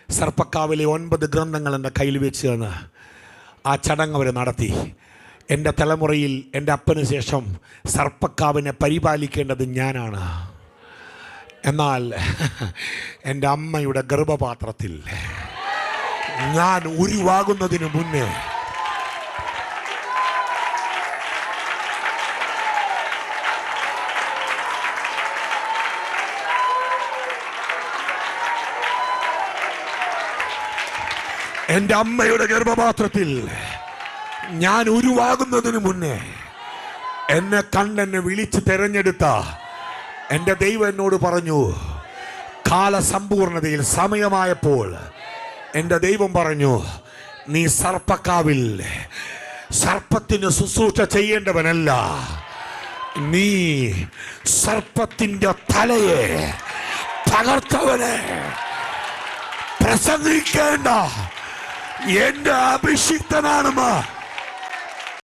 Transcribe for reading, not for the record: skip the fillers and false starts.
സർപ്പക്കാവിലെ 9 ഗ്രന്ഥങ്ങൾ എൻ്റെ കയ്യിൽ വെച്ച് തന്ന് ആ ചടങ്ങ് അവർ നടത്തി. എൻ്റെ തലമുറയിൽ എൻ്റെ അപ്പന് ശേഷം സർപ്പക്കാവിനെ പരിപാലിക്കേണ്ടത് ഞാനാണ്. എന്നാൽ എൻ്റെ അമ്മയുടെ ഗർഭപാത്രത്തിൽ ഞാൻ ഉരുവാകുന്നതിന് മുന്നേ എൻ്റെ അമ്മയുടെ ഗർഭപാത്രത്തിൽ ഞാൻ ഉരുവാകുന്നതിന് മുന്നേ എന്നെ കണ്ടെന്നെ വിളിച്ച് തെരഞ്ഞെടുത്ത എൻ്റെ ദൈവം എന്നോട് പറഞ്ഞു, കാലസമ്പൂർണതയിൽ സമയമായപ്പോൾ എൻ്റെ ദൈവം പറഞ്ഞു, നീ സർപ്പക്കാവിൽ സർപ്പത്തിന് ശുശ്രൂഷ ചെയ്യേണ്ടവനല്ല, നീ സർപ്പത്തിൻ്റെ തലയെ തകർത്തവനെ പ്രസംഗിക്കേണ്ട എൻ്റെ അഭിഷിക്തനാണെന്ന്